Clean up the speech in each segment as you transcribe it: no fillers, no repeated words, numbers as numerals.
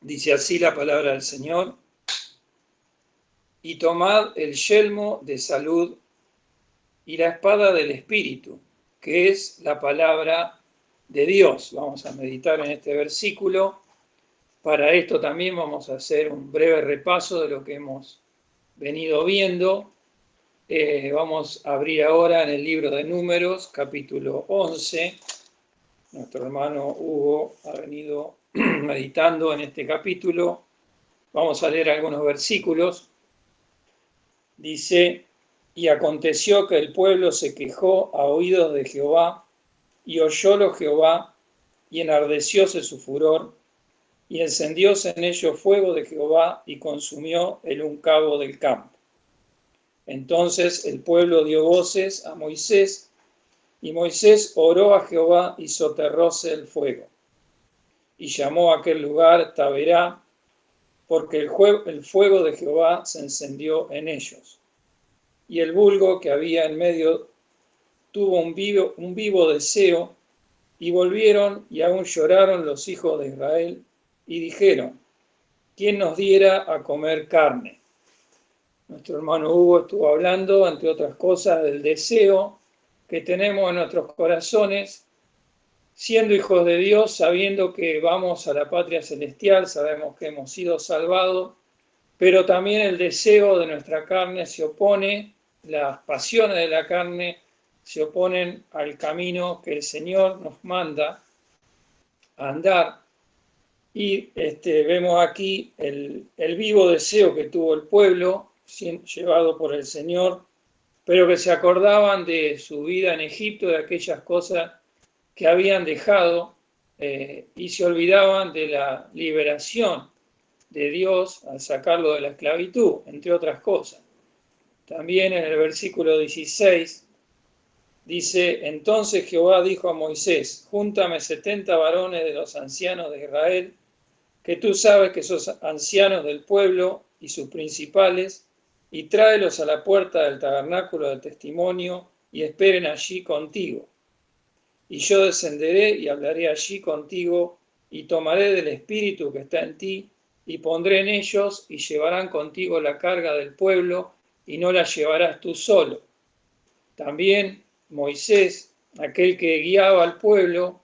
Dice así la palabra del Señor: y tomad el yelmo de salud y la espada del Espíritu, que es la palabra de Dios. Vamos a meditar en este versículo. Para esto también vamos a hacer un breve repaso de lo que hemos venido viendo. Vamos a abrir ahora en el libro de Números, capítulo 11. Nuestro hermano Hugo ha venido meditando en este capítulo. Vamos a leer algunos versículos. Dice: y aconteció que el pueblo se quejó a oídos de Jehová, y oyólo Jehová, y enardecióse su furor, y encendióse en ellos fuego de Jehová, y consumió el un cabo del campo. Entonces el pueblo dio voces a Moisés, y Moisés oró a Jehová, y soterróse el fuego. Y llamó a aquel lugar Taberá, porque el fuego de Jehová se encendió en ellos. Y el vulgo que había en medio tuvo un vivo deseo, y volvieron y aún lloraron los hijos de Israel, y dijeron: ¿quién nos diera a comer carne? Nuestro hermano Hugo estuvo hablando, entre otras cosas, del deseo que tenemos en nuestros corazones, siendo hijos de Dios, sabiendo que vamos a la patria celestial, sabemos que hemos sido salvados, pero también el deseo de nuestra carne se opone, las pasiones de la carne se oponen al camino que el Señor nos manda a andar. Y vemos aquí el vivo deseo que tuvo el pueblo, llevado por el Señor, pero que se acordaban de su vida en Egipto, de aquellas cosas que habían dejado, y se olvidaban de la liberación de Dios al sacarlo de la esclavitud, entre otras cosas. También en el versículo 16 dice: entonces Jehová dijo a Moisés: júntame 70 varones de los ancianos de Israel, que tú sabes que sos ancianos del pueblo y sus principales, y tráelos a la puerta del tabernáculo del testimonio, y esperen allí contigo. Y yo descenderé y hablaré allí contigo, y tomaré del espíritu que está en ti, y pondré en ellos, y llevarán contigo la carga del pueblo, y no la llevarás tú solo. También Moisés, aquel que guiaba al pueblo,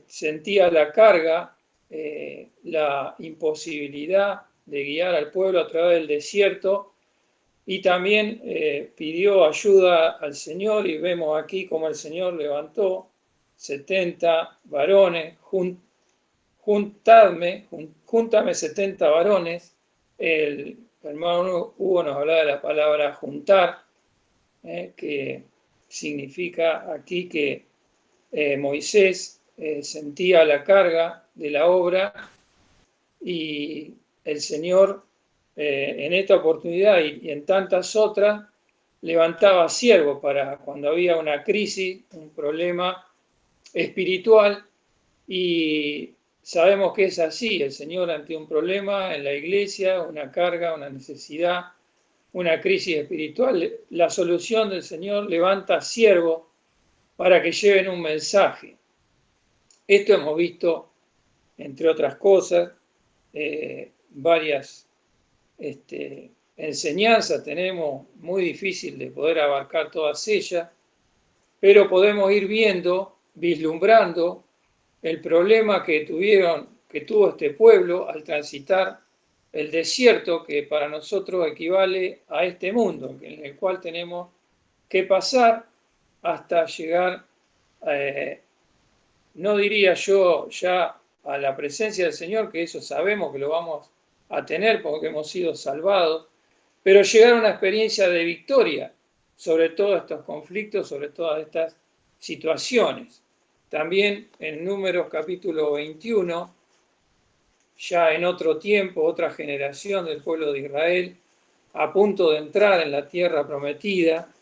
sentía la carga, la imposibilidad de guiar al pueblo a través del desierto, y también pidió ayuda al Señor, y vemos aquí cómo el Señor levantó 70 varones, júntame 70 varones. El hermano Hugo nos hablaba de la palabra juntar, que significa aquí que Moisés sentía la carga de la obra, y el Señor en esta oportunidad y en tantas otras levantaba siervos para cuando había una crisis, un problema espiritual, y sabemos que es así. El Señor, ante un problema en la iglesia, una carga, una necesidad, una crisis espiritual, la solución del Señor levanta siervos para que lleven un mensaje. Esto hemos visto, entre otras cosas, varias enseñanzas tenemos, muy difícil de poder abarcar todas ellas, pero podemos ir viendo, vislumbrando el problema que tuvo este pueblo al transitar el desierto, que para nosotros equivale a este mundo, en el cual tenemos que pasar hasta llegar, no diría yo ya a la presencia del Señor, que eso sabemos que lo vamos a tener porque hemos sido salvados, pero llegar a una experiencia de victoria sobre todos estos conflictos, sobre todas estas situaciones. También en Números capítulo 21, ya en otro tiempo, otra generación del pueblo de Israel, a punto de entrar en la tierra prometida.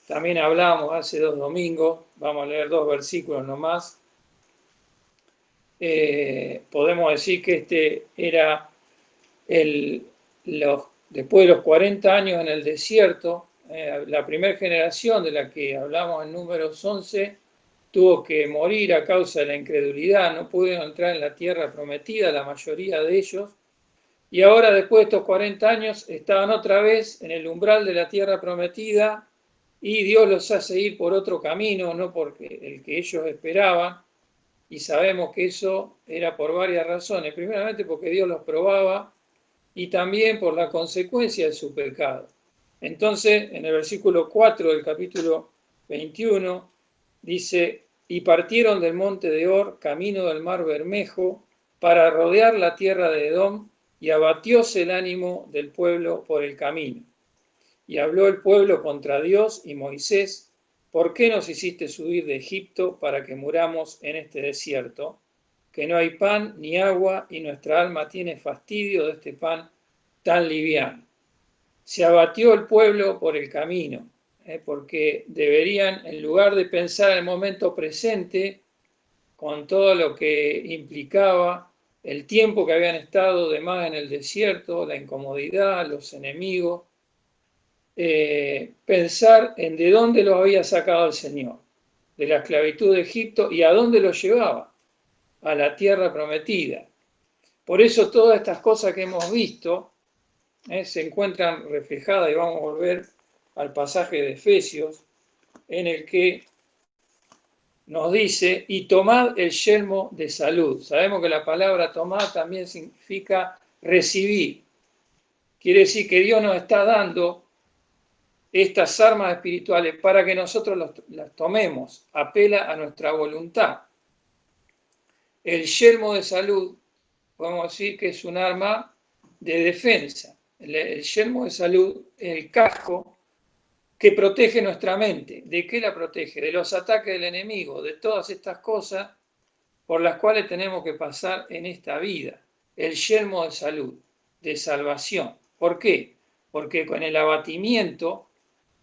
También hablamos hace 2 domingos, vamos a leer 2 versículos nomás. Podemos decir que este era después de los 40 años en el desierto, la primera generación de la que hablamos en Números 11, tuvo que morir a causa de la incredulidad, no pudieron entrar en la tierra prometida, la mayoría de ellos, y ahora después de estos 40 años estaban otra vez en el umbral de la tierra prometida y Dios los hace ir por otro camino, no porque el que ellos esperaban, y sabemos que eso era por varias razones, primeramente porque Dios los probaba y también por la consecuencia de su pecado. Entonces, en el versículo 4 del capítulo 21, dice, y partieron del monte de Or, camino del mar Bermejo, para rodear la tierra de Edom, y abatióse el ánimo del pueblo por el camino. Y habló el pueblo contra Dios y Moisés, ¿por qué nos hiciste subir de Egipto para que muramos en este desierto? Que no hay pan ni agua, y nuestra alma tiene fastidio de este pan tan liviano. Se abatió el pueblo por el camino, porque deberían, en lugar de pensar en el momento presente, con todo lo que implicaba el tiempo que habían estado de más en el desierto, la incomodidad, los enemigos, pensar en de dónde los había sacado el Señor, de la esclavitud de Egipto y a dónde los llevaba, a la tierra prometida. Por eso todas estas cosas que hemos visto se encuentran reflejadas, y vamos a volver al pasaje de Efesios, en el que nos dice, y tomad el yelmo de salud. Sabemos que la palabra tomar también significa recibir. Quiere decir que Dios nos está dando estas armas espirituales para que nosotros las tomemos. Apela a nuestra voluntad. El yelmo de salud, podemos decir que es un arma de defensa. El yelmo de salud, el casco que protege nuestra mente. ¿De qué la protege? De los ataques del enemigo, de todas estas cosas por las cuales tenemos que pasar en esta vida. El yelmo de salud, de salvación. ¿Por qué? Porque con el abatimiento,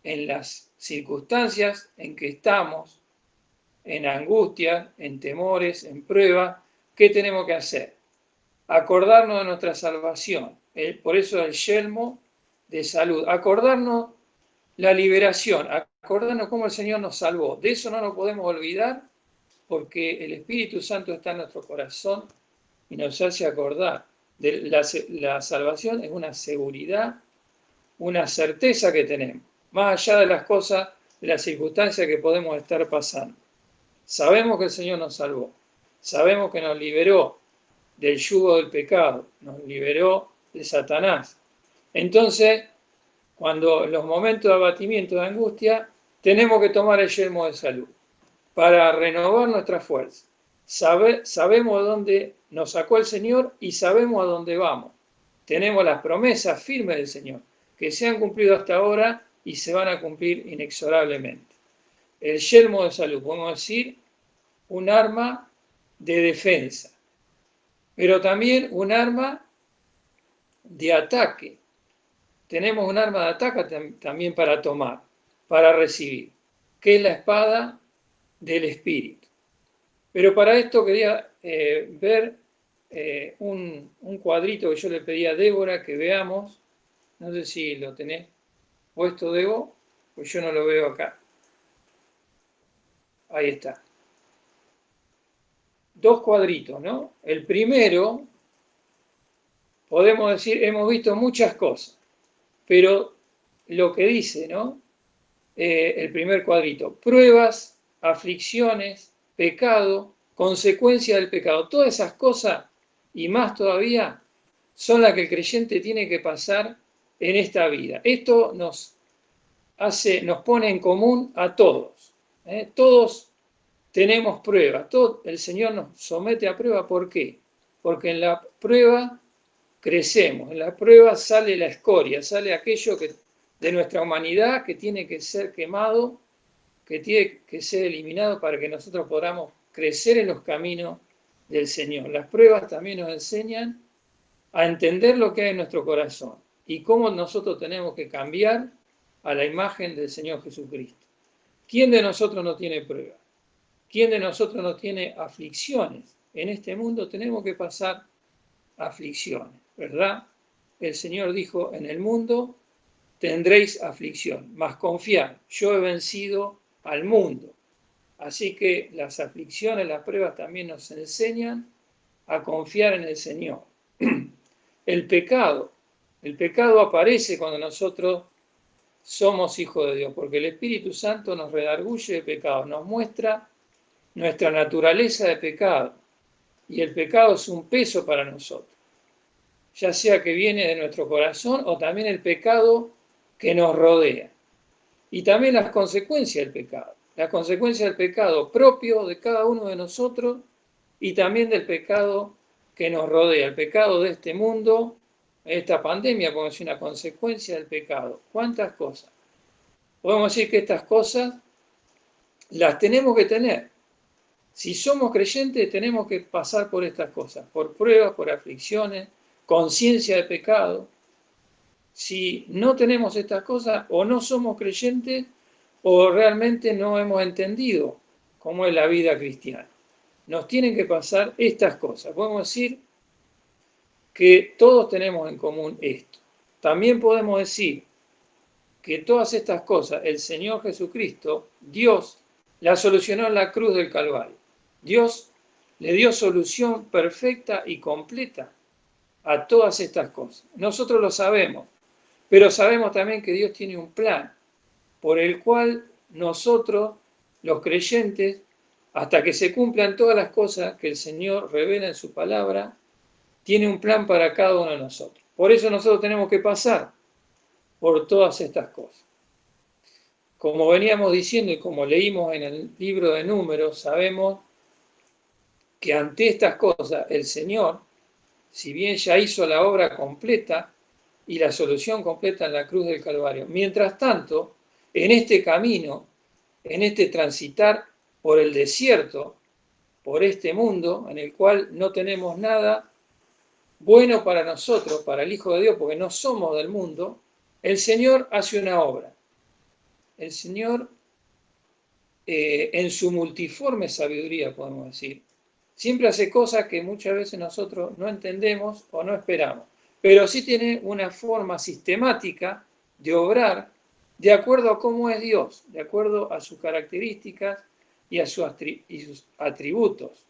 en las circunstancias en que estamos, en angustia, en temores, en pruebas, ¿qué tenemos que hacer? Acordarnos de nuestra salvación. Por eso el yelmo de salud. Acordarnos la liberación, acordarnos cómo el Señor nos salvó. De eso no nos podemos olvidar porque el Espíritu Santo está en nuestro corazón y nos hace acordar. La salvación es una seguridad, una certeza que tenemos, más allá de las cosas, de las circunstancias que podemos estar pasando. Sabemos que el Señor nos salvó, sabemos que nos liberó del yugo del pecado, nos liberó de Satanás. Entonces, cuando en los momentos de abatimiento, de angustia, tenemos que tomar el yelmo de salud para renovar nuestra fuerza. Sabemos de dónde nos sacó el Señor y sabemos a dónde vamos. Tenemos las promesas firmes del Señor, que se han cumplido hasta ahora y se van a cumplir inexorablemente. El yelmo de salud, podemos decir, un arma de defensa, pero también un arma de ataque. Tenemos un arma de ataque también para tomar, para recibir, que es la espada del Espíritu. Pero para esto quería ver un cuadrito que yo le pedí a Débora que veamos. No sé si lo tenés puesto, Debo, pues yo no lo veo acá. Ahí está. Dos cuadritos, ¿no? El primero, podemos decir, hemos visto muchas cosas, pero lo que dice, ¿no? El primer cuadrito, pruebas, aflicciones, pecado, consecuencia del pecado. Todas esas cosas y más todavía son las que el creyente tiene que pasar en esta vida. Esto nos pone en común a todos. Todos tenemos pruebas. El Señor nos somete a prueba. ¿Por qué? Porque en la prueba crecemos. En la prueba sale la escoria, sale aquello de nuestra humanidad que tiene que ser quemado, que tiene que ser eliminado para que nosotros podamos crecer en los caminos del Señor. Las pruebas también nos enseñan a entender lo que hay en nuestro corazón y cómo nosotros tenemos que cambiar a la imagen del Señor Jesucristo. ¿Quién de nosotros no tiene pruebas? ¿Quién de nosotros no tiene aflicciones? En este mundo tenemos que pasar aflicciones, ¿verdad? El Señor dijo, en el mundo tendréis aflicción, mas confiad, yo he vencido al mundo. Así que las aflicciones, las pruebas también nos enseñan a confiar en el Señor. El pecado aparece cuando nosotros somos hijos de Dios, porque el Espíritu Santo nos redarguye de pecado, nos muestra nuestra naturaleza de pecado, y el pecado es un peso para nosotros, ya sea que viene de nuestro corazón o también el pecado que nos rodea, y también las consecuencias del pecado propio de cada uno de nosotros y también del pecado que nos rodea, el pecado de este mundo, esta pandemia, podemos decir, una consecuencia del pecado. ¿Cuántas cosas? Podemos decir que estas cosas las tenemos que tener. Si somos creyentes, tenemos que pasar por estas cosas, por pruebas, por aflicciones, conciencia de pecado. Si no tenemos estas cosas, o no somos creyentes, o realmente no hemos entendido cómo es la vida cristiana. Nos tienen que pasar estas cosas. Podemos decir que todos tenemos en común esto. También podemos decir que todas estas cosas el Señor Jesucristo, Dios, las solucionó en la cruz del Calvario. Dios le dio solución perfecta y completa a todas estas cosas. Nosotros lo sabemos, pero sabemos también que Dios tiene un plan por el cual nosotros, los creyentes, hasta que se cumplan todas las cosas que el Señor revela en su palabra, tiene un plan para cada uno de nosotros. Por eso nosotros tenemos que pasar por todas estas cosas. Como veníamos diciendo y como leímos en el libro de Números, sabemos que ante estas cosas el Señor, si bien ya hizo la obra completa y la solución completa en la cruz del Calvario, mientras tanto, en este camino, en este transitar por el desierto, por este mundo en el cual no tenemos nada bueno para nosotros, para el Hijo de Dios, porque no somos del mundo, el Señor hace una obra. El Señor, en su multiforme sabiduría, podemos decir, siempre hace cosas que muchas veces nosotros no entendemos o no esperamos, pero sí tiene una forma sistemática de obrar de acuerdo a cómo es Dios, de acuerdo a sus características y a sus atributos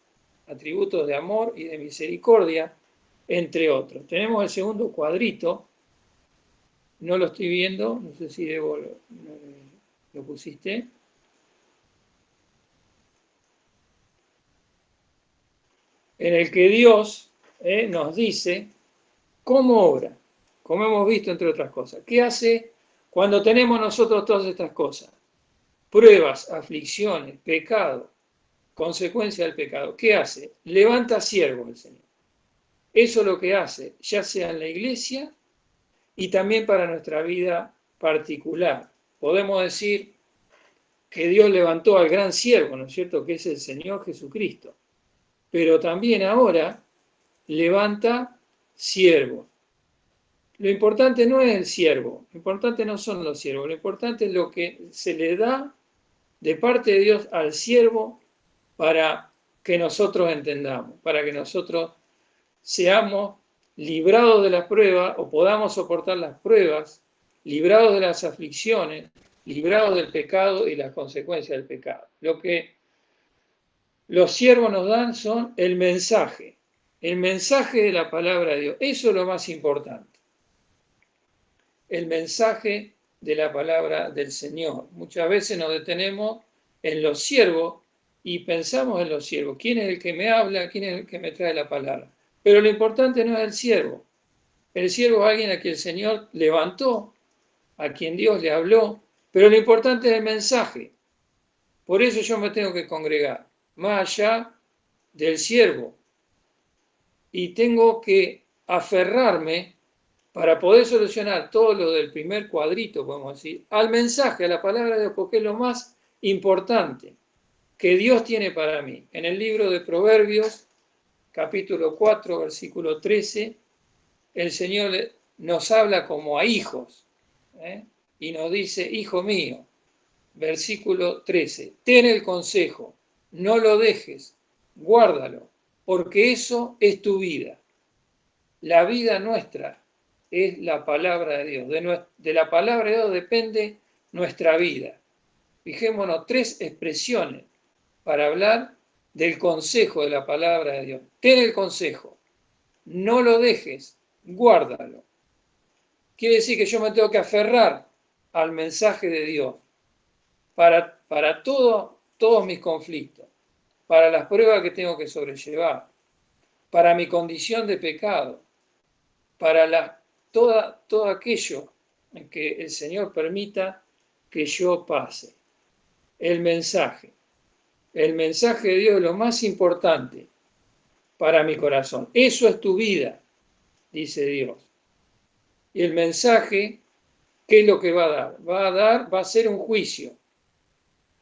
de amor y de misericordia, entre otros. Tenemos el segundo cuadrito, no lo estoy viendo, no sé si debo, lo pusiste. En el que Dios nos dice cómo obra, como hemos visto entre otras cosas. ¿Qué hace cuando tenemos nosotros todas estas cosas? Pruebas, aflicciones, pecado, consecuencia del pecado. ¿Qué hace? Levanta siervos el Señor. Eso es lo que hace, ya sea en la iglesia y también para nuestra vida particular. Podemos decir que Dios levantó al gran siervo, ¿no es cierto?, que es el Señor Jesucristo. Pero también ahora levanta siervos. Lo importante no es el siervo, lo importante no son los siervos, lo importante es lo que se le da de parte de Dios al siervo para que nosotros entendamos, para que nosotros seamos librados de las pruebas o podamos soportar las pruebas, librados de las aflicciones, librados del pecado y las consecuencias del pecado. Lo que los siervos nos dan son el mensaje de la palabra de Dios. Eso es lo más importante. El mensaje de la palabra del Señor. Muchas veces nos detenemos en los siervos y pensamos en los siervos. ¿Quién es el que me habla? ¿Quién es el que me trae la palabra? Pero lo importante no es el siervo. El siervo es alguien a quien el Señor levantó, a quien Dios le habló, pero lo importante es el mensaje. Por eso yo me tengo que congregar, más allá del siervo. Y tengo que aferrarme para poder solucionar todo lo del primer cuadrito, podemos decir, al mensaje, a la palabra de Dios, porque es lo más importante que Dios tiene para mí. En el libro de Proverbios, capítulo 4, versículo 13, el Señor nos habla como a hijos, y nos dice, hijo mío, versículo 13, ten el consejo, no lo dejes, guárdalo, porque eso es tu vida. La vida nuestra es la palabra de Dios. De la palabra de Dios depende nuestra vida. Fijémonos, tres expresiones para hablar del consejo de la palabra de Dios. Ten el consejo, no lo dejes, guárdalo. Quiere decir que yo me tengo que aferrar al mensaje de Dios para todos mis conflictos, para las pruebas que tengo que sobrellevar, para mi condición de pecado, para todo aquello en que el Señor permita que yo pase. El mensaje de Dios es lo más importante para mi corazón. Eso es tu vida, dice Dios. Y el mensaje, ¿qué es lo que va a dar? Va a ser un juicio.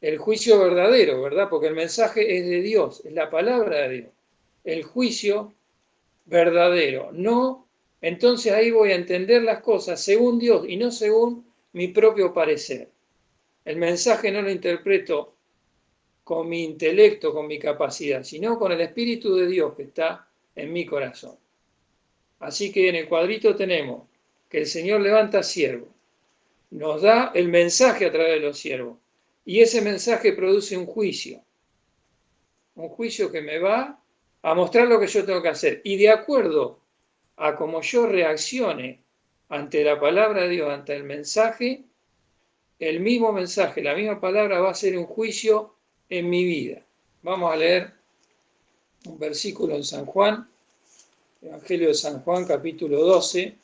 El juicio verdadero, ¿verdad? Porque el mensaje es de Dios, es la palabra de Dios. El juicio verdadero. No, entonces ahí voy a entender las cosas según Dios y no según mi propio parecer. El mensaje no lo interpreto con mi intelecto, con mi capacidad, sino con el Espíritu de Dios que está en mi corazón. Así que en el cuadrito tenemos que el Señor levanta siervos, nos da el mensaje a través de los siervos, y ese mensaje produce un juicio que me va a mostrar lo que yo tengo que hacer, y de acuerdo a cómo yo reaccione ante la palabra de Dios, ante el mensaje, el mismo mensaje, la misma palabra va a ser un juicio en mi vida. Vamos a leer un versículo en San Juan, Evangelio de San Juan, capítulo 12.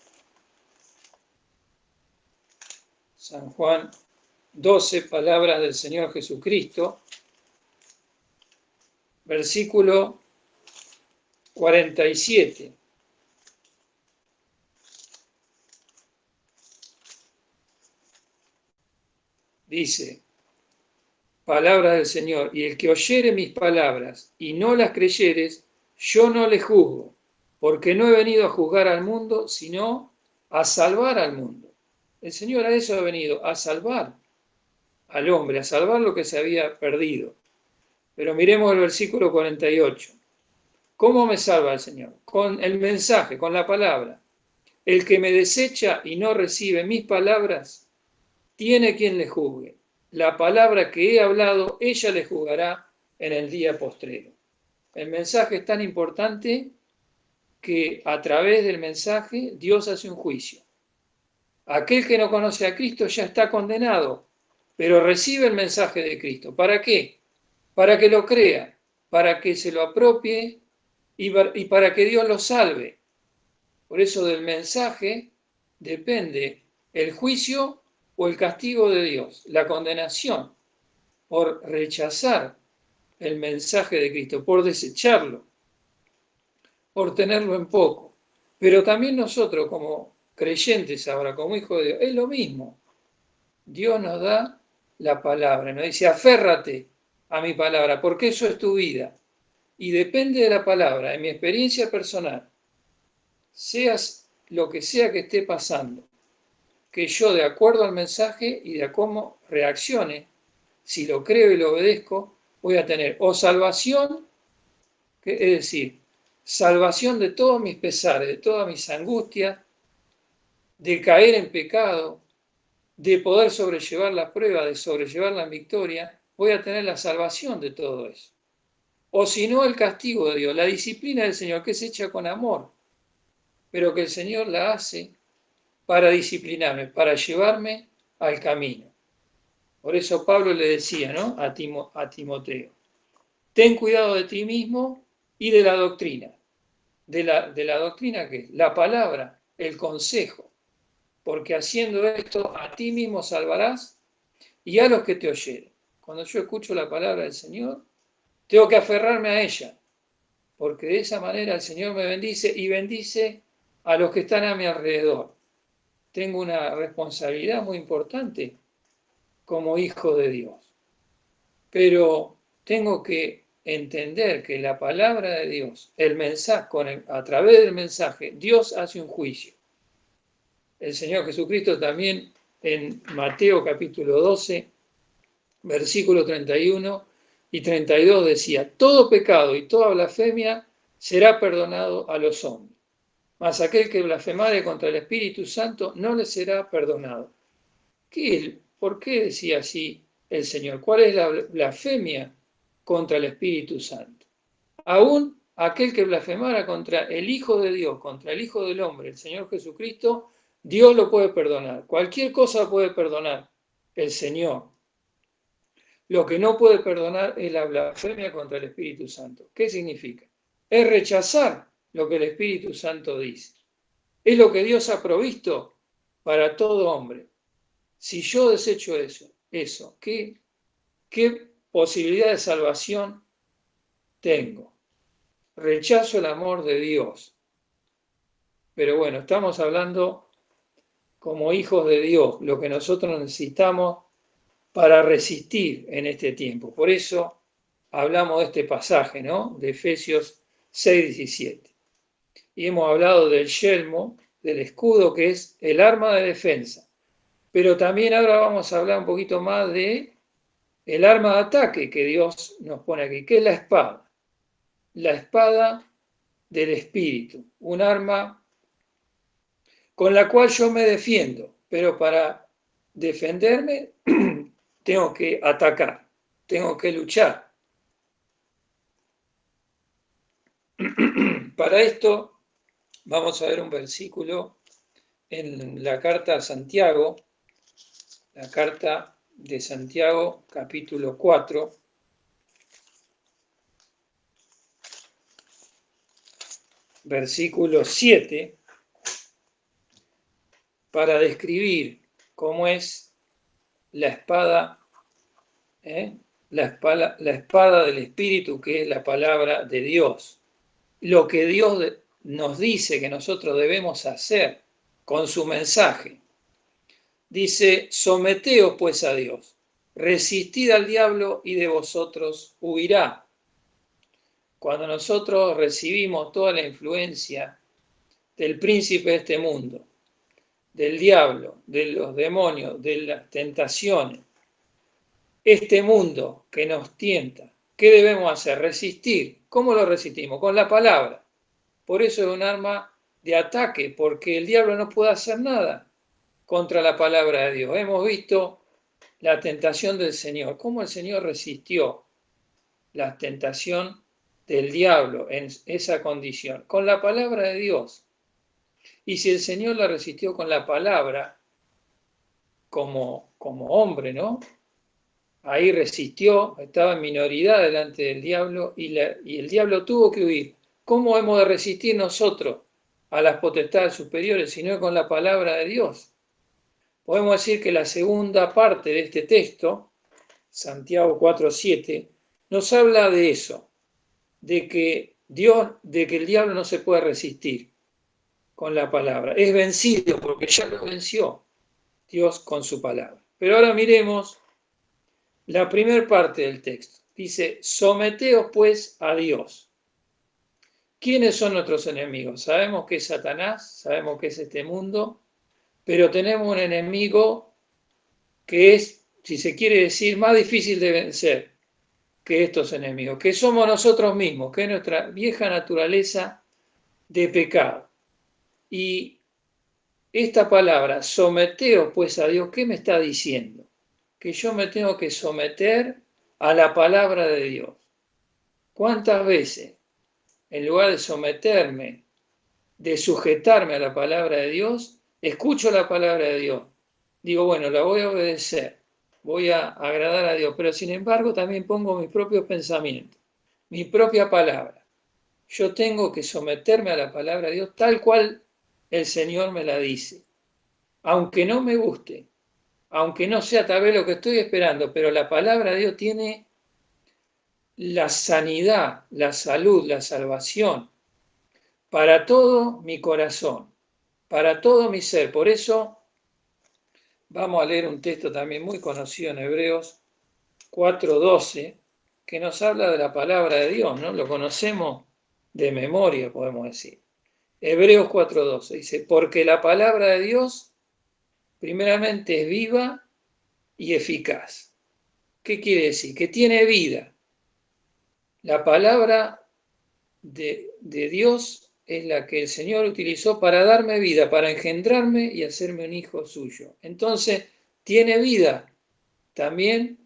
San Juan 12, palabras del Señor Jesucristo, versículo 47. Dice, palabra del Señor, y el que oyere mis palabras y no las creyeres, yo no le juzgo, porque no he venido a juzgar al mundo, sino a salvar al mundo. El Señor a eso ha venido, a salvar al hombre, a salvar lo que se había perdido. Pero miremos el versículo 48. ¿Cómo me salva el Señor? Con el mensaje, con la palabra. El que me desecha y no recibe mis palabras, tiene quien le juzgue. La palabra que he hablado, ella le juzgará en el día postrero. El mensaje es tan importante que a través del mensaje Dios hace un juicio. Aquel que no conoce a Cristo ya está condenado, pero recibe el mensaje de Cristo. ¿Para qué? Para que lo crea, para que se lo apropie y para que Dios lo salve. Por eso del mensaje depende el juicio o el castigo de Dios, la condenación por rechazar el mensaje de Cristo, por desecharlo, por tenerlo en poco. Pero también nosotros como creyentes ahora, como hijos de Dios, es lo mismo. Dios nos da la palabra, nos dice, aférrate a mi palabra, porque eso es tu vida. Y depende de la palabra, de mi experiencia personal, seas lo que sea que esté pasando, que yo de acuerdo al mensaje y de cómo reaccione, si lo creo y lo obedezco, voy a tener o salvación, es decir, salvación de todos mis pesares, de todas mis angustias, de caer en pecado, de poder sobrellevar la prueba, de sobrellevar la victoria, voy a tener la salvación de todo eso. O si no, el castigo de Dios, la disciplina del Señor, que es hecha con amor, pero que el Señor la hace para disciplinarme, para llevarme al camino. Por eso Pablo le decía, ¿no?, a Timoteo, ten cuidado de ti mismo y de la doctrina. ¿De la doctrina qué? La palabra, el consejo. Porque haciendo esto a ti mismo salvarás y a los que te oyeren. Cuando yo escucho la palabra del Señor, tengo que aferrarme a ella, porque de esa manera el Señor me bendice y bendice a los que están a mi alrededor. Tengo una responsabilidad muy importante como hijo de Dios. Pero tengo que entender que la palabra de Dios, el mensaje, a través del mensaje, Dios hace un juicio. El Señor Jesucristo también en Mateo capítulo 12, versículo 31 y 32 decía, todo pecado y toda blasfemia será perdonado a los hombres, mas aquel que blasfemare contra el Espíritu Santo no le será perdonado. ¿Por qué decía así el Señor? ¿Cuál es la blasfemia contra el Espíritu Santo. Aún aquel que blasfemara contra el Hijo de Dios, contra el Hijo del Hombre, el Señor Jesucristo, Dios lo puede perdonar. Cualquier cosa puede perdonar el Señor. Lo que no puede perdonar es la blasfemia contra el Espíritu Santo. ¿Qué significa? Es rechazar lo que el Espíritu Santo dice. Es lo que Dios ha provisto para todo hombre. Si yo desecho eso, ¿qué posibilidad de salvación tengo? Rechazo el amor de Dios. Pero bueno, estamos hablando como hijos de Dios, lo que nosotros necesitamos para resistir en este tiempo. Por eso hablamos de este pasaje, ¿no? De Efesios 6:17. Y hemos hablado del yelmo, del escudo, que es el arma de defensa. Pero también ahora vamos a hablar un poquito más de el arma de ataque que Dios nos pone aquí, que es la espada. La espada del Espíritu, un arma con la cual yo me defiendo, pero para defenderme tengo que atacar, tengo que luchar. Para esto vamos a ver un versículo en la carta a Santiago, la carta de Santiago, capítulo 4, versículo 7, para describir cómo es la espada, la espada del Espíritu, que es la palabra de Dios. Lo que Dios nos dice que nosotros debemos hacer con su mensaje. Dice, someteos pues a Dios, resistid al diablo y de vosotros huirá. Cuando nosotros recibimos toda la influencia del príncipe de este mundo, del diablo, de los demonios, de las tentaciones, este mundo que nos tienta, ¿qué debemos hacer? Resistir. ¿Cómo lo resistimos? Con la palabra. Por eso es un arma de ataque, porque el diablo no puede hacer nada contra la palabra de Dios. Hemos visto la tentación del Señor, cómo el Señor resistió la tentación del diablo en esa condición, con la palabra de Dios. Y si el Señor la resistió con la palabra, como hombre, ¿no? Ahí resistió, estaba en minoridad delante del diablo y el diablo tuvo que huir. ¿Cómo hemos de resistir nosotros a las potestades superiores si no es con la palabra de Dios? Podemos decir que la segunda parte de este texto, Santiago 4:7, nos habla de eso, de que el diablo no se puede resistir con la palabra. Es vencido porque ya lo venció Dios con su palabra. Pero ahora miremos la primera parte del texto. Dice, someteos pues a Dios. ¿Quiénes son nuestros enemigos? Sabemos que es Satanás, sabemos que es este mundo, pero tenemos un enemigo que es, si se quiere decir, más difícil de vencer que estos enemigos, que somos nosotros mismos, que es nuestra vieja naturaleza de pecado. Y esta palabra, someteos pues a Dios, ¿qué me está diciendo? Que yo me tengo que someter a la palabra de Dios. ¿Cuántas veces, en lugar de someterme, de sujetarme a la palabra de Dios, escucho la palabra de Dios? Digo, bueno, la voy a obedecer, voy a agradar a Dios, pero sin embargo también pongo mis propios pensamientos, mi propia palabra. Yo tengo que someterme a la palabra de Dios tal cual el Señor me la dice. Aunque no me guste, aunque no sea tal vez lo que estoy esperando, pero la palabra de Dios tiene la sanidad, la salud, la salvación para todo mi corazón, para todo mi ser. Por eso vamos a leer un texto también muy conocido en Hebreos 4:12, que nos habla de la palabra de Dios, ¿no? Lo conocemos de memoria, podemos decir. Hebreos 4:12 dice, porque la palabra de Dios primeramente es viva y eficaz. ¿Qué quiere decir? Que tiene vida. La palabra de Dios es la que el Señor utilizó para darme vida, para engendrarme y hacerme un hijo suyo. Entonces, tiene vida también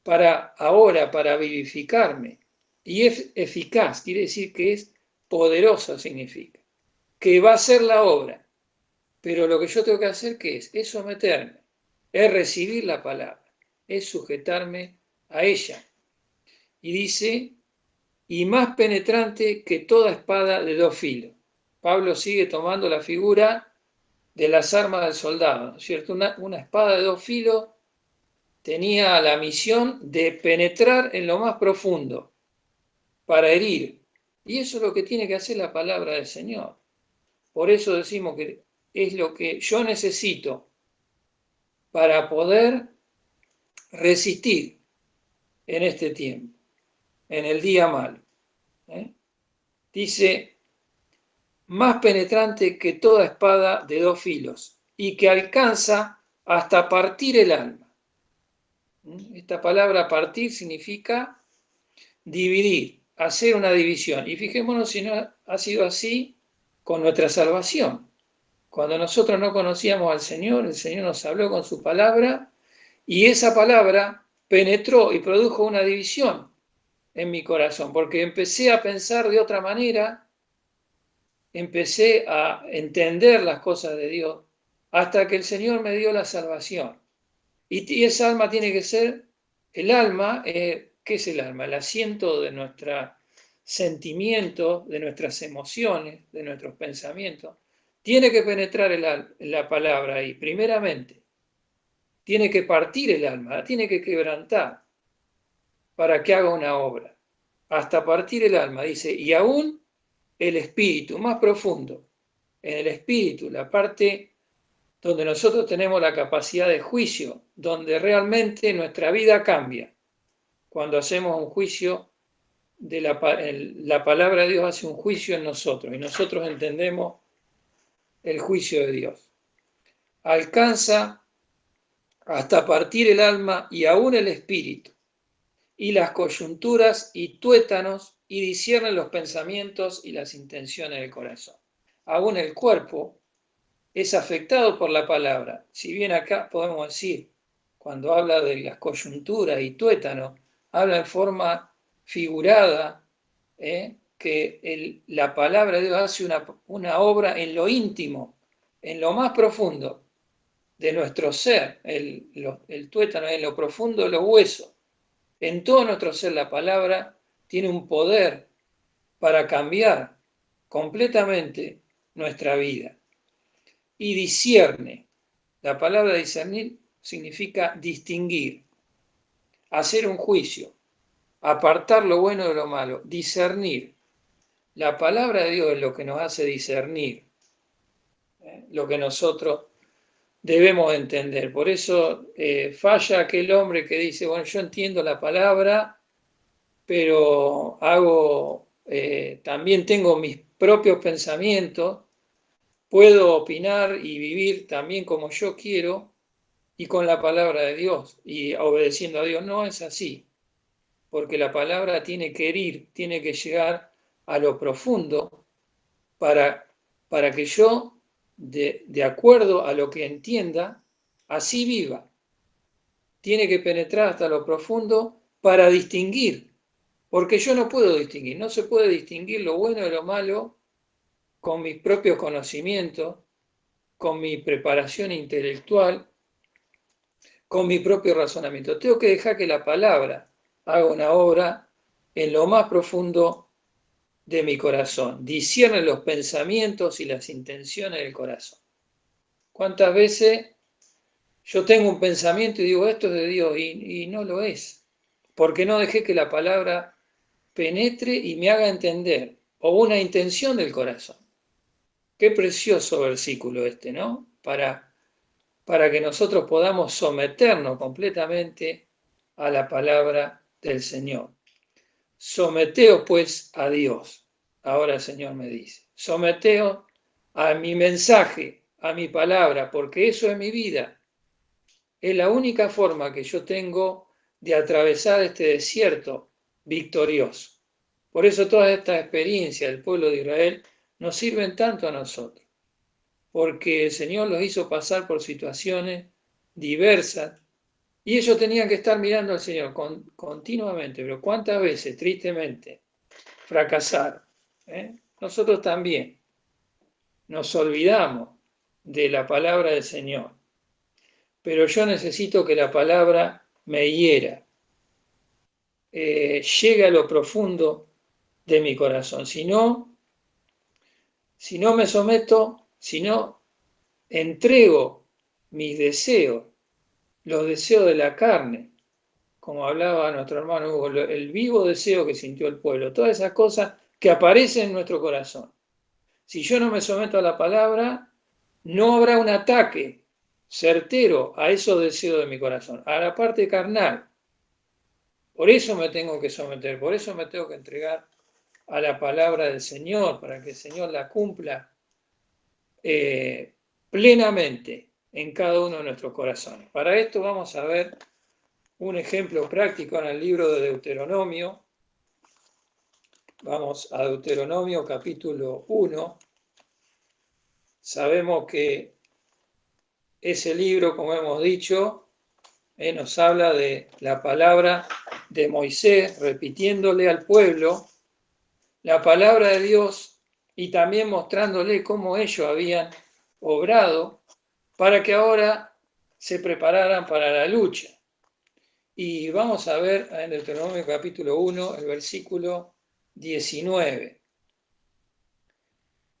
para vivificarme. Y es eficaz, quiere decir que es poderosa, significa. Que va a hacer la obra. Pero lo que yo tengo que hacer, ¿qué es? Es someterme, es recibir la palabra, es sujetarme a ella. Y dice, y más penetrante que toda espada de dos filos. Pablo sigue tomando la figura de las armas del soldado, ¿no es cierto? Una espada de dos filos tenía la misión de penetrar en lo más profundo para herir. Y eso es lo que tiene que hacer la palabra del Señor. Por eso decimos que es lo que yo necesito para poder resistir en este tiempo, en el día malo. Dice, más penetrante que toda espada de dos filos y que alcanza hasta partir el alma. Esta palabra partir significa dividir, hacer una división. Y fijémonos si no ha sido así con nuestra salvación. Cuando nosotros no conocíamos al Señor, el Señor nos habló con su palabra y esa palabra penetró y produjo una división en mi corazón, porque empecé a pensar de otra manera, empecé a entender las cosas de Dios, hasta que el Señor me dio la salvación. Y esa alma tiene que ser, el alma, ¿qué es el alma? El asiento de nuestros sentimientos, de nuestras emociones, de nuestros pensamientos. Tiene que penetrar la palabra ahí, primeramente. Tiene que partir el alma, la tiene que quebrantar para que haga una obra. Hasta partir el alma, dice, y aún el espíritu, más profundo. En el espíritu, la parte donde nosotros tenemos la capacidad de juicio, donde realmente nuestra vida cambia. Cuando hacemos un juicio, la palabra de Dios hace un juicio en nosotros y nosotros entendemos el juicio de Dios. Alcanza hasta partir el alma y aún el espíritu, y las coyunturas y tuétanos, y discierne los pensamientos y las intenciones del corazón. Aún el cuerpo es afectado por la palabra. Si bien acá podemos decir, cuando habla de las coyunturas y tuétanos, habla en forma figurada, que la palabra de Dios hace una obra en lo íntimo, en lo más profundo de nuestro ser. El tuétano es en lo profundo de los huesos. En todo nuestro ser la palabra tiene un poder para cambiar completamente nuestra vida. Y discierne. La palabra discernir significa distinguir, hacer un juicio, apartar lo bueno de lo malo, discernir. La palabra de Dios es lo que nos hace discernir, lo que nosotros debemos entender. Por eso falla aquel hombre que dice, bueno, yo entiendo la palabra, pero también tengo mis propios pensamientos, puedo opinar y vivir también como yo quiero y con la palabra de Dios y obedeciendo a Dios. No es así, porque la palabra tiene que herir, tiene que llegar a lo profundo para que yo, de acuerdo a lo que entienda, así viva. Tiene que penetrar hasta lo profundo para distinguir, porque yo no puedo distinguir, no se puede distinguir lo bueno de lo malo con mis propios conocimientos, con mi preparación intelectual, con mi propio razonamiento. Tengo que dejar que la palabra haga una obra en lo más profundo de mi corazón. Discierne los pensamientos y las intenciones del corazón. ¿Cuántas veces yo tengo un pensamiento y digo esto es de Dios y no lo es? Porque no dejé que la palabra penetre y me haga entender, o una intención del corazón. Qué precioso versículo este, ¿no? Para que nosotros podamos someternos completamente a la palabra del Señor. Someteos pues a Dios. Ahora el Señor me dice, someteos a mi mensaje, a mi palabra, porque eso es mi vida. Es la única forma que yo tengo de atravesar este desierto victorioso. Por eso todas estas experiencias del pueblo de Israel nos sirven tanto a nosotros, porque el Señor los hizo pasar por situaciones diversas, Y ellos tenían que estar mirando al Señor continuamente, pero ¿cuántas veces, tristemente, fracasaron? Nosotros también nos olvidamos de la palabra del Señor, pero yo necesito que la palabra me hiera, llegue a lo profundo de mi corazón. Si no me someto, si no entrego mis deseos, los deseos de la carne, como hablaba nuestro hermano Hugo, el vivo deseo que sintió el pueblo, todas esas cosas que aparecen en nuestro corazón. Si yo no me someto a la palabra, no habrá un ataque certero a esos deseos de mi corazón, a la parte carnal. Por eso me tengo que someter, por eso me tengo que entregar a la palabra del Señor, para que el Señor la cumpla plenamente en cada uno de nuestros corazones. Para esto vamos a ver un ejemplo práctico en el libro de Deuteronomio. Vamos a Deuteronomio capítulo 1. Sabemos que ese libro, como hemos dicho, nos habla de la palabra de Moisés, repitiéndole al pueblo la palabra de Dios y también mostrándole cómo ellos habían obrado para que ahora se prepararan para la lucha. Y vamos a ver en Deuteronomio capítulo 1, el versículo 19.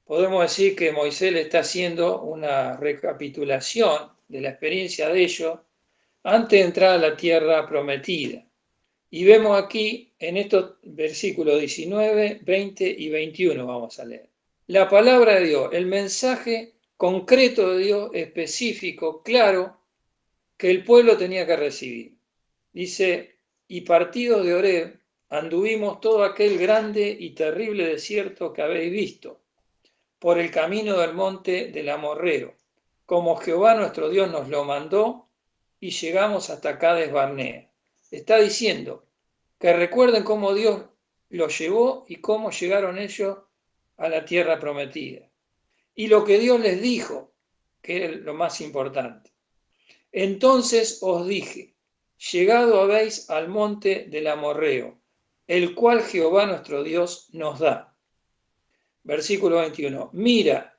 Podemos decir que Moisés le está haciendo una recapitulación de la experiencia de ellos antes de entrar a la tierra prometida. Y vemos aquí en estos versículos 19, 20 y 21, vamos a leer. La palabra de Dios, el mensaje concreto de Dios, específico, claro, que el pueblo tenía que recibir. Dice, y partidos de Horeb anduvimos todo aquel grande y terrible desierto que habéis visto, por el camino del monte del Amorreo, como Jehová nuestro Dios nos lo mandó, y llegamos hasta Cades Barnea. Está diciendo que recuerden cómo Dios los llevó y cómo llegaron ellos a la tierra prometida. Y lo que Dios les dijo, que era lo más importante. Entonces os dije, llegado habéis al monte del Amorreo, el cual Jehová nuestro Dios nos da. Versículo 21. Mira,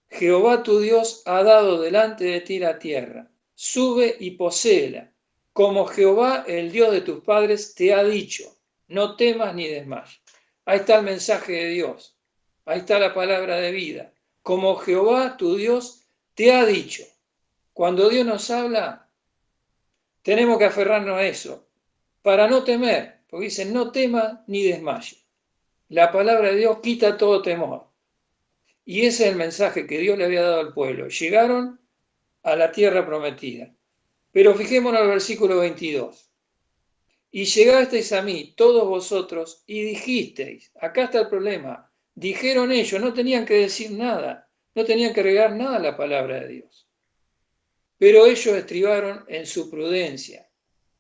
Jehová tu Dios ha dado delante de ti la tierra. Sube y poséela, como Jehová, el Dios de tus padres, te ha dicho. No temas ni desmayes. Ahí está el mensaje de Dios. Ahí está la palabra de vida. Como Jehová tu Dios te ha dicho. Cuando Dios nos habla, tenemos que aferrarnos a eso, para no temer, porque dice, no temas ni desmayes. La palabra de Dios quita todo temor. Y ese es el mensaje que Dios le había dado al pueblo. Llegaron a la tierra prometida. Pero fijémonos al versículo 22. Y llegasteis a mí, todos vosotros, y dijisteis, acá está el problema, dijeron ellos, no tenían que decir nada, no tenían que agregar nada a la palabra de Dios. Pero ellos estribaron en su prudencia,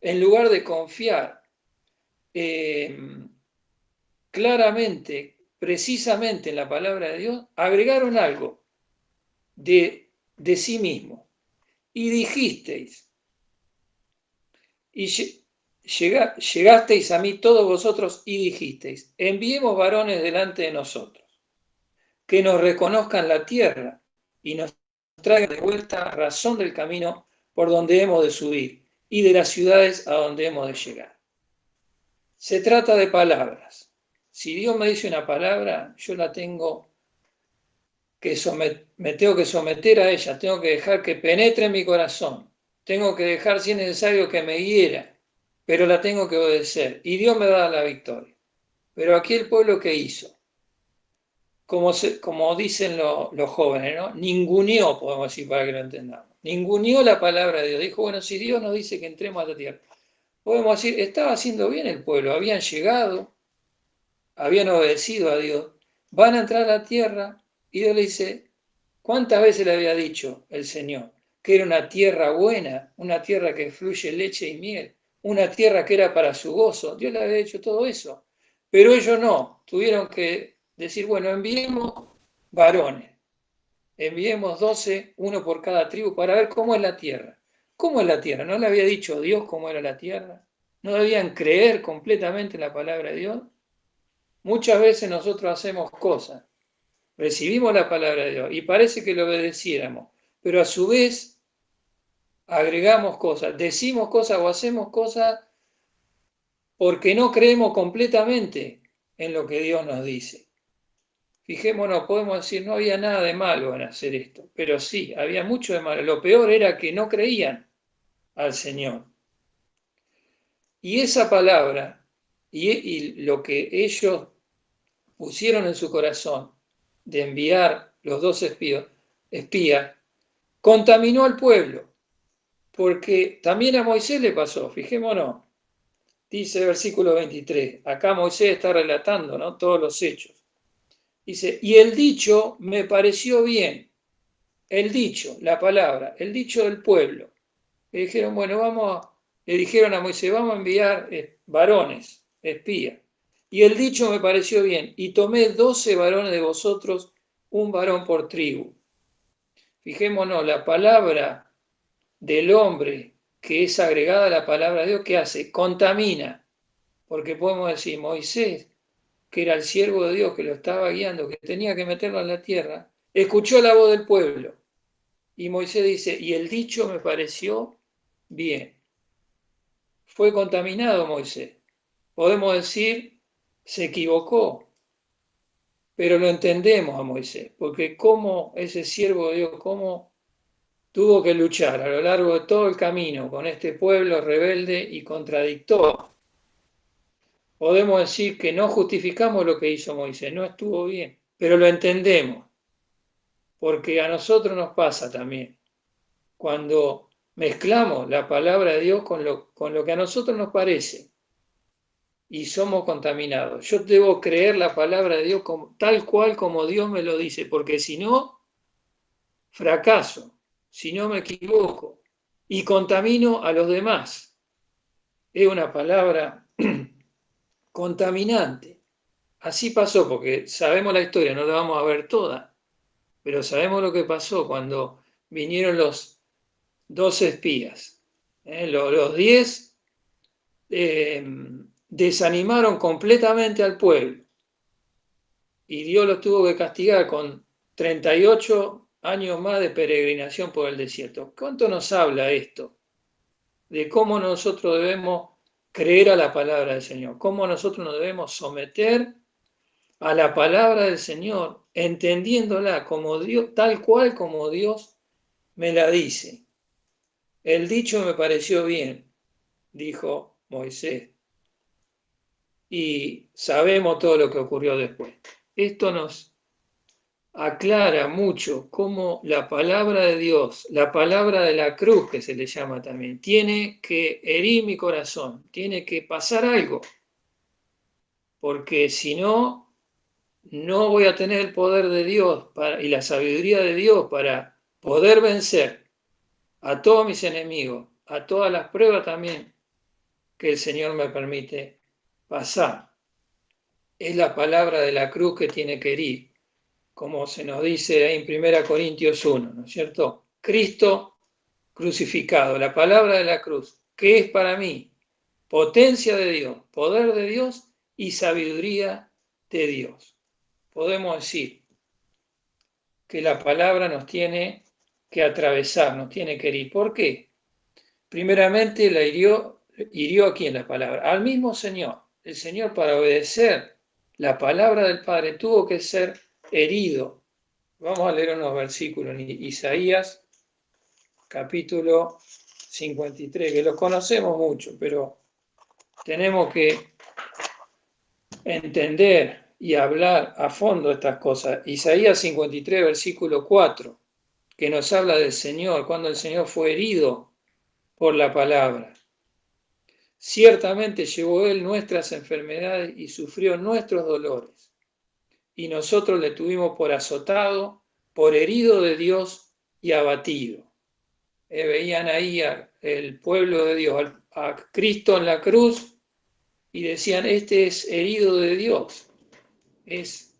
en lugar de confiar claramente, precisamente en la palabra de Dios, agregaron algo de sí mismo. Y dijisteis, y llegasteis a mí todos vosotros y dijisteis, enviemos varones delante de nosotros, que nos reconozcan la tierra y nos traigan de vuelta razón del camino por donde hemos de subir y de las ciudades a donde hemos de llegar. Se trata de palabras. Si Dios me dice una palabra, yo la tengo que me tengo que someter a ella, tengo que dejar que penetre en mi corazón, tengo que dejar si es necesario que me hiera, pero la tengo que obedecer y Dios me da la victoria. Pero aquí el pueblo, ¿qué hizo? Como dicen los jóvenes, ¿no? Ninguneó, podemos decir para que lo entendamos. Ninguneó la palabra de Dios. Dijo, bueno, si Dios nos dice que entremos a la tierra, podemos decir, estaba haciendo bien el pueblo, habían llegado, habían obedecido a Dios, van a entrar a la tierra y Dios le dice, ¿cuántas veces le había dicho el Señor? Que era una tierra buena, una tierra que fluye leche y miel, una tierra que era para su gozo. Dios le había dicho todo eso. Pero ellos no, tuvieron que decir, bueno, enviemos varones, enviemos 12, uno por cada tribu, para ver cómo es la tierra, ¿Cómo es la tierra? ¿No le había dicho Dios cómo era la tierra? ¿No debían creer completamente en la palabra de Dios? Muchas veces nosotros hacemos cosas, recibimos la palabra de Dios y parece que lo obedeciéramos, pero a su vez agregamos cosas, decimos cosas o hacemos cosas porque no creemos completamente en lo que Dios nos dice. Fijémonos, podemos decir, no había nada de malo en hacer esto, pero sí, había mucho de malo. Lo peor era que no creían al Señor. Y esa palabra y lo que ellos pusieron en su corazón de enviar los dos espías, contaminó al pueblo, porque también a Moisés le pasó, fijémonos, dice el versículo 23, acá Moisés está relatando, ¿no?, todos los hechos. Dice, y el dicho me pareció bien, el dicho, la palabra, el dicho del pueblo. Le dijeron, bueno, le dijeron a Moisés, vamos a enviar varones, espías. Y el dicho me pareció bien, y tomé 12 varones de vosotros, un varón por tribu. Fijémonos, la palabra del hombre que es agregada a la palabra de Dios, ¿qué hace? Contamina. Porque podemos decir, Moisés, que era el siervo de Dios, que lo estaba guiando, que tenía que meterlo en la tierra, escuchó la voz del pueblo. Y Moisés dice, y el dicho me pareció bien. Fue contaminado Moisés. Podemos decir, se equivocó, pero lo entendemos a Moisés, porque como ese siervo de Dios, cómo tuvo que luchar a lo largo de todo el camino con este pueblo rebelde y contradictor. Podemos decir que no justificamos lo que hizo Moisés, no estuvo bien, pero lo entendemos, porque a nosotros nos pasa también, cuando mezclamos la palabra de Dios con lo que a nosotros nos parece y somos contaminados. Yo debo creer la palabra de Dios tal cual como Dios me lo dice, porque si no, fracaso, si no me equivoco y contamino a los demás. Es una palabra contaminante. Así pasó, porque sabemos la historia, no la vamos a ver toda, pero sabemos lo que pasó cuando vinieron los 12 espías. Los 10 desanimaron completamente al pueblo y Dios los tuvo que castigar con 38 años más de peregrinación por el desierto. ¿Cuánto nos habla esto? De cómo nosotros debemos creer a la palabra del Señor, cómo nosotros nos debemos someter a la palabra del Señor, entendiéndola como Dios, tal cual como Dios me la dice. El dicho me pareció bien, dijo Moisés, y sabemos todo lo que ocurrió después. Esto nos aclara mucho cómo la palabra de Dios, la palabra de la cruz que se le llama también, tiene que herir mi corazón, tiene que pasar algo, porque si no, no voy a tener el poder de Dios y la sabiduría de Dios para poder vencer a todos mis enemigos, a todas las pruebas también que el Señor me permite pasar. Es la palabra de la cruz que tiene que herir, como se nos dice ahí en 1 Corintios 1, ¿no es cierto? Cristo crucificado, la palabra de la cruz, que es para mí potencia de Dios, poder de Dios y sabiduría de Dios. Podemos decir que la palabra nos tiene que atravesar, nos tiene que herir. ¿Por qué? Primeramente la hirió a quién la palabra, al mismo Señor. El Señor, para obedecer la palabra del Padre, tuvo que ser herido. Vamos a leer unos versículos en Isaías, capítulo 53, que los conocemos mucho, pero tenemos que entender y hablar a fondo estas cosas. Isaías 53, versículo 4, que nos habla del Señor, cuando el Señor fue herido por la palabra. Ciertamente llevó Él nuestras enfermedades y sufrió nuestros dolores. Y nosotros le tuvimos por azotado, por herido de Dios y abatido. Veían ahí el pueblo de Dios, a Cristo en la cruz, y decían, este es herido de Dios, es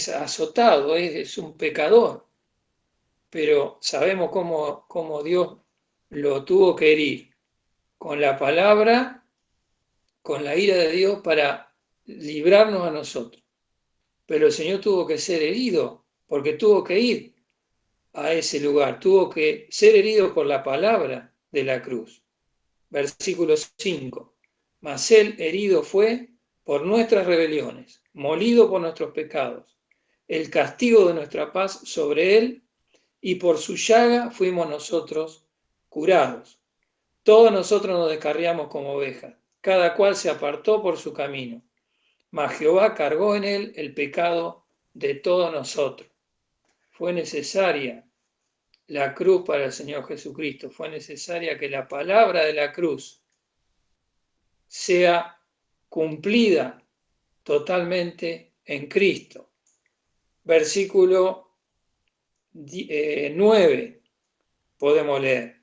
azotado, es un pecador. Pero sabemos cómo Dios lo tuvo que herir con la palabra, con la ira de Dios para librarnos a nosotros. Pero el Señor tuvo que ser herido porque tuvo que ir a ese lugar, tuvo que ser herido por la palabra de la cruz. Versículo 5. Mas él herido fue por nuestras rebeliones, molido por nuestros pecados. El castigo de nuestra paz sobre él, y por su llaga fuimos nosotros curados. Todos nosotros nos descarriamos como ovejas, cada cual se apartó por su camino. Mas Jehová cargó en él el pecado de todos nosotros. Fue necesaria la cruz para el Señor Jesucristo, fue necesaria que la palabra de la cruz sea cumplida totalmente en Cristo. Versículo 9 podemos leer.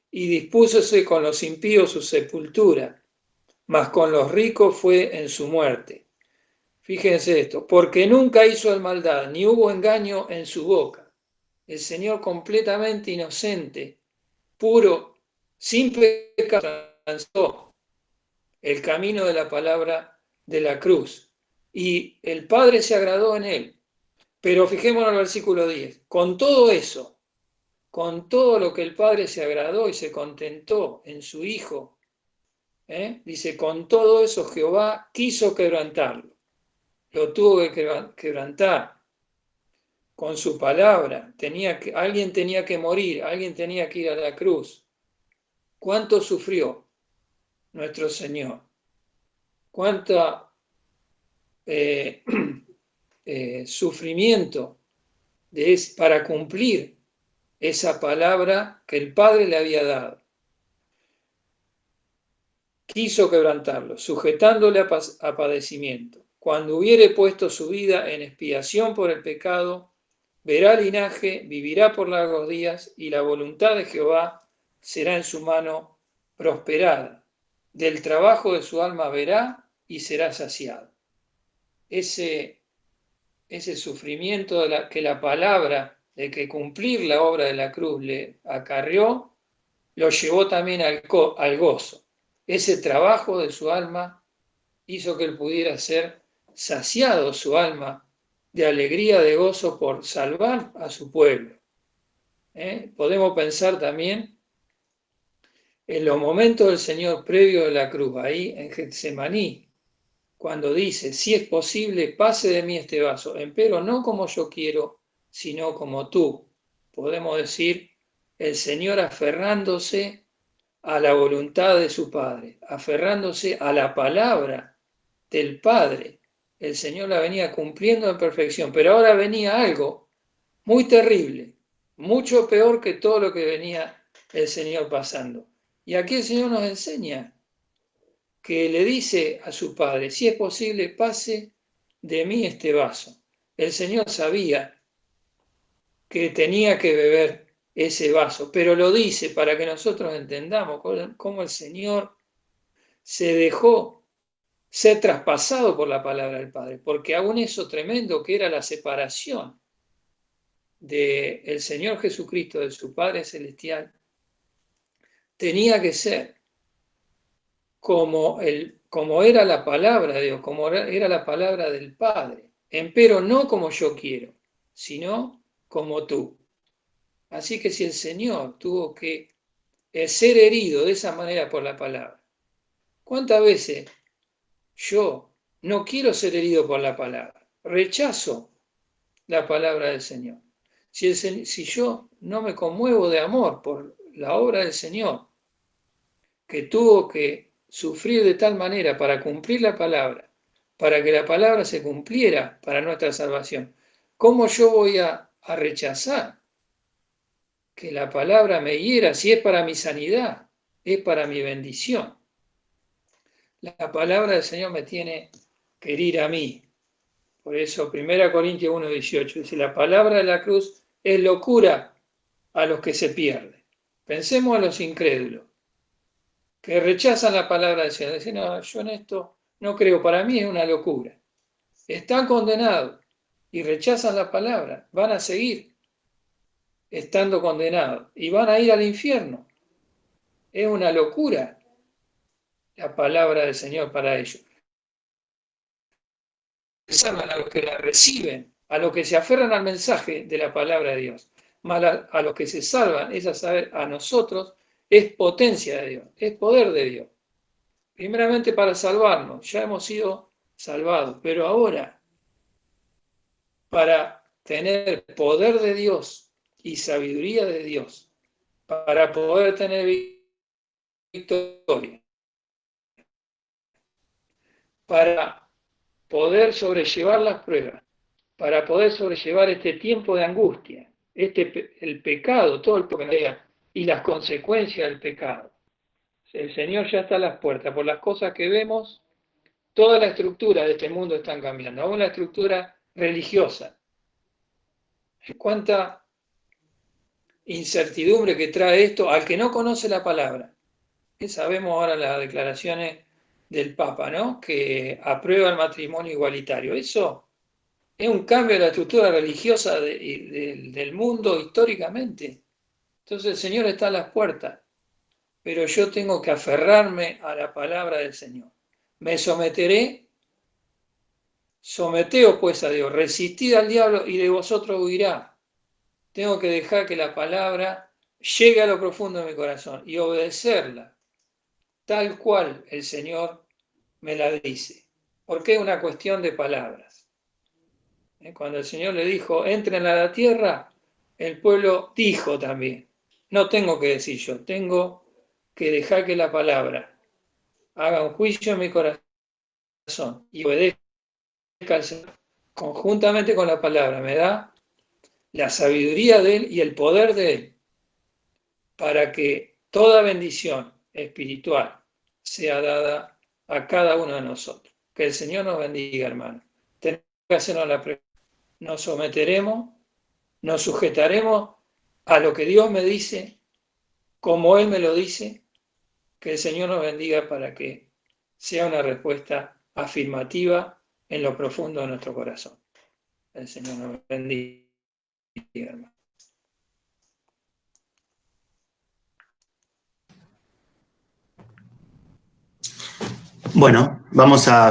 Y dispúsose con los impíos su sepultura, mas con los ricos fue en su muerte. Fíjense esto, porque nunca hizo el maldad, ni hubo engaño en su boca. El Señor completamente inocente, puro, sin pecado, lanzó el camino de la palabra de la cruz. Y el Padre se agradó en él. Pero fijémonos en el versículo 10. Con todo eso, con todo lo que el Padre se agradó y se contentó en su Hijo, dice, con todo eso Jehová quiso quebrantarlo. Lo tuvo que quebrantar con su palabra. Alguien tenía que morir, alguien tenía que ir a la cruz. ¿Cuánto sufrió nuestro Señor? ¿Cuánto sufrimiento para cumplir esa palabra que el Padre le había dado? Quiso quebrantarlo, sujetándole a padecimiento. Cuando hubiere puesto su vida en expiación por el pecado, verá linaje, vivirá por largos días, y la voluntad de Jehová será en su mano prosperada. Del trabajo de su alma verá y será saciado. Ese sufrimiento que la palabra de que cumplir la obra de la cruz le acarreó, lo llevó también al gozo. Ese trabajo de su alma hizo que él pudiera ser saciado, su alma, de alegría, de gozo por salvar a su pueblo. Podemos pensar también en los momentos del Señor previo de la cruz, ahí en Getsemaní, cuando dice, si es posible, pase de mí este vaso, empero no como yo quiero, sino como tú. Podemos decir, el Señor aferrándose a la voluntad de su Padre, aferrándose a la palabra del Padre. El Señor la venía cumpliendo en perfección, pero ahora venía algo muy terrible, mucho peor que todo lo que venía el Señor pasando. Y aquí el Señor nos enseña que le dice a su Padre, si es posible, pase de mí este vaso. El Señor sabía que tenía que beber ese vaso, pero lo dice para que nosotros entendamos cómo el Señor se dejó ser traspasado por la palabra del Padre, porque aún eso tremendo que era la separación del Señor Jesucristo de su Padre Celestial, tenía que ser como era la palabra de Dios, como era la palabra del Padre, empero no como yo quiero, sino como tú. Así que si el Señor tuvo que ser herido de esa manera por la palabra, ¿cuántas veces yo no quiero ser herido por la palabra? Rechazo la palabra del Señor. Si yo no me conmuevo de amor por la obra del Señor, que tuvo que sufrir de tal manera para cumplir la palabra, para que la palabra se cumpliera para nuestra salvación, ¿cómo yo voy a rechazar que la palabra me hiera si es para mi sanidad, es para mi bendición? La palabra del Señor me tiene que herir a mí. Por eso 1 Corintios 1:18 dice, la palabra de la cruz es locura a los que se pierden. Pensemos a los incrédulos, que rechazan la palabra del Señor. Dicen, no, yo en esto no creo, para mí es una locura. Están condenados y rechazan la palabra, van a seguir estando condenados y van a ir al infierno. Es una locura la palabra del Señor para ellos. Salvan a los que la reciben, a los que se aferran al mensaje de la palabra de Dios. Más a los que se salvan, es a saber, a nosotros, es potencia de Dios, es poder de Dios. Primeramente para salvarnos, ya hemos sido salvados, pero ahora, para tener poder de Dios y sabiduría de Dios, para poder tener victoria, para poder sobrellevar las pruebas, para poder sobrellevar este tiempo de angustia, el pecado, todo el pecado y las consecuencias del pecado. El Señor ya está a las puertas. Por las cosas que vemos, toda la estructura de este mundo está cambiando, aún la estructura religiosa. Cuánta incertidumbre que trae esto al que no conoce la palabra. Sabemos ahora las declaraciones del Papa, ¿no? Que aprueba el matrimonio igualitario. Eso es un cambio de la estructura religiosa del mundo históricamente. Entonces el Señor está a las puertas, pero yo tengo que aferrarme a la palabra del Señor. Me someteré, someteos pues a Dios, resistid al diablo y de vosotros huirá. Tengo que dejar que la palabra llegue a lo profundo de mi corazón y obedecerla, tal cual el Señor me la dice, porque es una cuestión de palabras. Cuando el Señor le dijo, entren a la tierra, el pueblo dijo también, no tengo que decir yo, tengo que dejar que la palabra haga un juicio en mi corazón y obedezca al Señor. Conjuntamente con la palabra me da la sabiduría de Él y el poder de Él para que toda bendición espiritual sea dada a cada uno de nosotros. Que el Señor nos bendiga, hermano. Tenemos que hacernos la pregunta. Nos someteremos, nos sujetaremos a lo que Dios me dice, como Él me lo dice. Que el Señor nos bendiga para que sea una respuesta afirmativa en lo profundo de nuestro corazón. El Señor nos bendiga, hermano. Bueno, vamos a